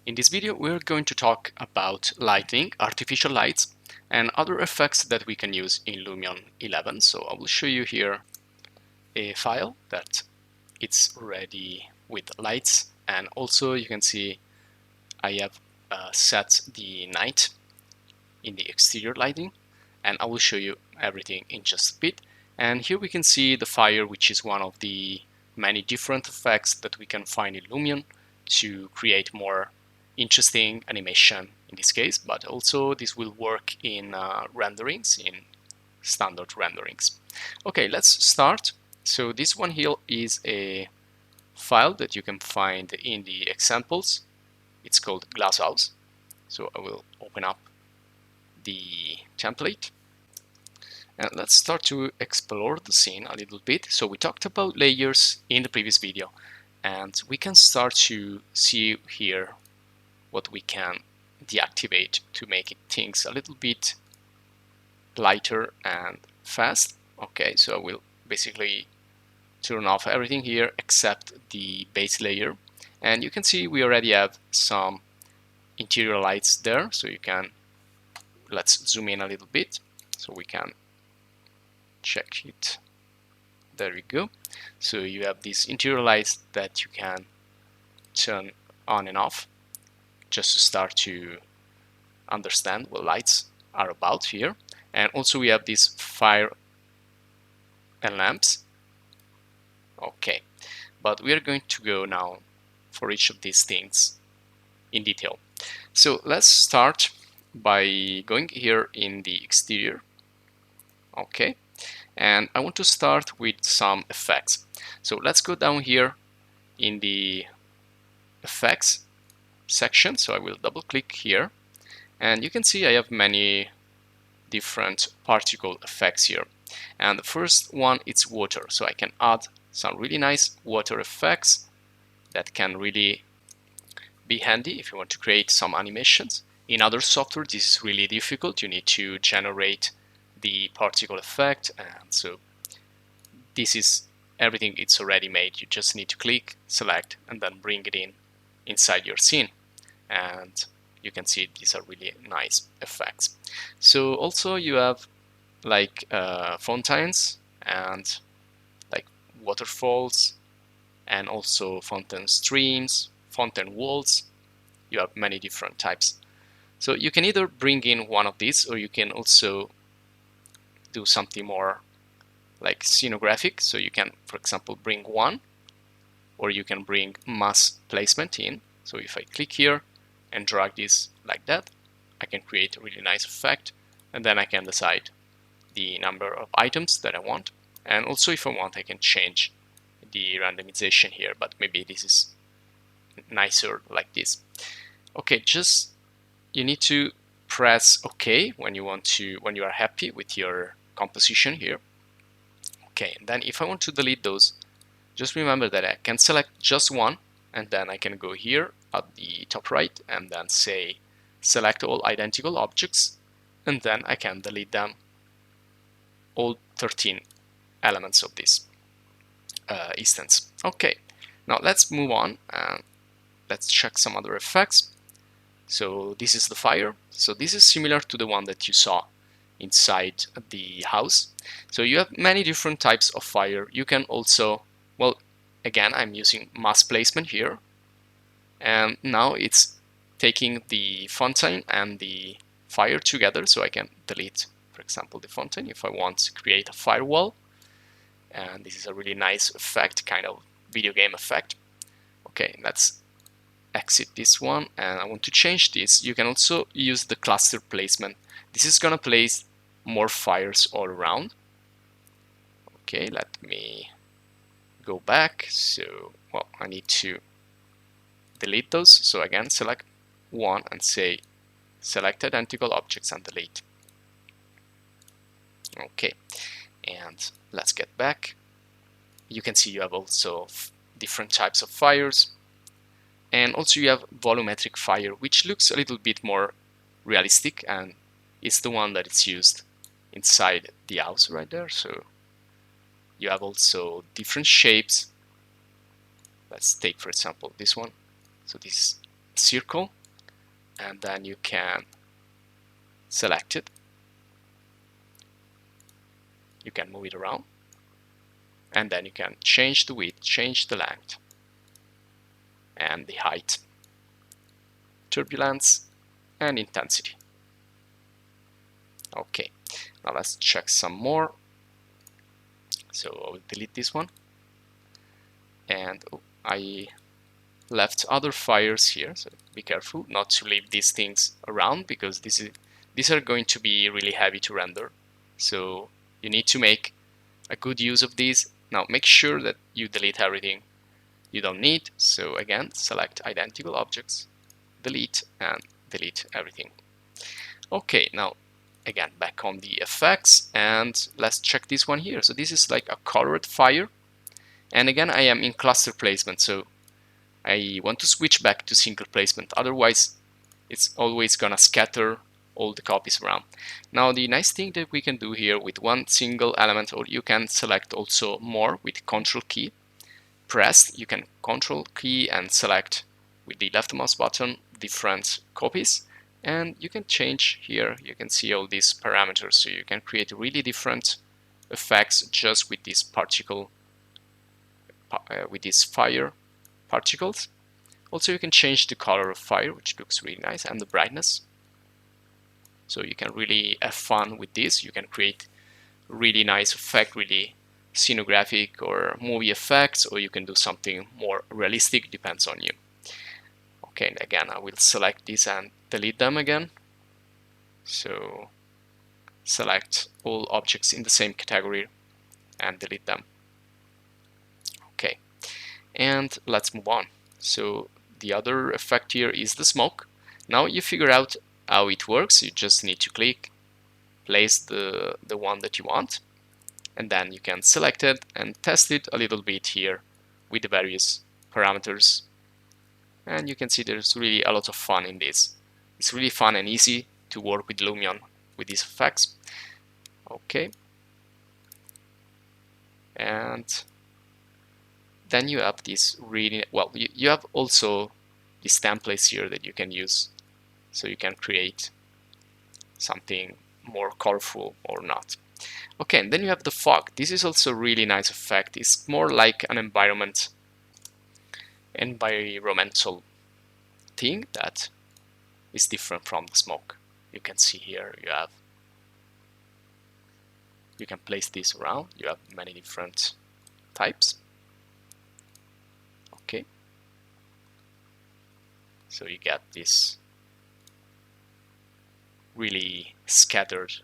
In this video, we're going to talk about lighting, artificial lights, and other effects that we can use in Lumion 11. So I will show you here a file that it's ready with lights, and also you can see I have set the night in the exterior lighting, and I will show you everything in just a bit. And here we can see the fire, which is one of the many different effects that we can find in Lumion to create more interesting animation in this case, but also this will work in renderings, in standard renderings. Okay, let's start. So this one here is a file that you can find in the examples. It's called Glasshouse. So I will open up the template. And let's start to explore the scene a little bit. So we talked about layers in the previous video, and we can start to see here what we can deactivate to make things a little bit lighter and fast. Okay, so I will basically turn off everything here except the base layer, and you can see we already have some interior lights there. So you can, let's zoom in a little bit so we can check it. There we go. So you have these interior lights that you can turn on and off just to start to understand what lights are about here. And also we have these fire and lamps. Okay, but we are going to go now for each of these things in detail. So let's start by going here in the exterior. Okay, and I want to start with some effects. So let's go down here in the effects section. So I will double click here, and you can see I have many different particle effects here. And the first one is water. So I can add some really nice water effects that can really be handy if you want to create some animations. In other software, this is really difficult. You need to generate the particle effect, and so this is everything, it's already made. You just need to click, select, and then bring it in inside your scene, and you can see these are really nice effects. So also you have like fountains and like waterfalls, and also fountain streams, fountain walls. You have many different types. So you can either bring in one of these, or you can also do something more like scenographic. So you can, for example, bring one, or you can bring mass placement in. So if I click here and drag this like that, I can create a really nice effect, and then I can decide the number of items that I want. And also if I want, I can change the randomization here, but maybe this is nicer like this. Okay, just you need to press OK when you are happy with your composition here. Okay, and then if I want to delete those, just remember that I can select just one, and then I can go here at the top right and then say select all identical objects, and then I can delete them, all 13 elements of this instance. Okay, now let's move on and let's check some other effects. So this is the fire. So this is similar to the one that you saw inside the house. So you have many different types of fire. You can also, well, again, I'm using mass placement here, and now it's taking the fountain and the fire together. So I can delete, for example, the fountain if I want to create a firewall, and this is a really nice effect, kind of video game effect. Okay, let's exit this one, and I want to change this. You can also use the cluster placement. This is gonna place more fires all around. Okay, let me go back. So, well, I need to delete those. So again, select one and say select identical objects and delete. Okay, and let's get back. You can see you have also different types of fires. And also you have volumetric fire, which looks a little bit more realistic, and it's the one that is used inside the house right there. So you have also different shapes. Let's take, for example, this one. So this circle, and then you can select it. You can move it around, and then you can change the width, change the length, and the height, turbulence, and intensity. Okay, now let's check some more. So I will delete this one, and I left other fires here, so be careful not to leave these things around, because these are going to be really heavy to render, so you need to make a good use of these. Now make sure that you delete everything you don't need. So again, select identical objects, delete, and delete everything. Okay, now again back on the effects, and let's check this one here. So this is like a colored fire, and again I am in cluster placement, so I want to switch back to single placement, otherwise it's always gonna scatter all the copies around. Now the nice thing that we can do here with one single element, or you can select also more with Control key pressed, you can Control key and select with the left mouse button different copies, and you can change here. You can see all these parameters, so you can create really different effects just with this particle, with these fire particles. Also you can change the color of fire, which looks really nice, and the brightness. So you can really have fun with this. You can create really nice effect, really scenographic or movie effects, or you can do something more realistic, depends on you. Okay, and again I will select this and delete them again. So select all objects in the same category and delete them. Okay, and let's move on. So the other effect here is the smoke. Now you figure out how it works. You just need to click, place the one that you want, and then you can select it and test it a little bit here with the various parameters. And you can see there's really a lot of fun in this. It's really fun and easy to work with Lumion with these effects. Okay, and then you have this really, well, you have also these templates here that you can use, so you can create something more colorful or not. Okay, and then you have the fog. This is also a really nice effect. It's more like an environmental thing that is different from the smoke. You can see here you can place this around. You have many different types. Okay, so you get this really scattered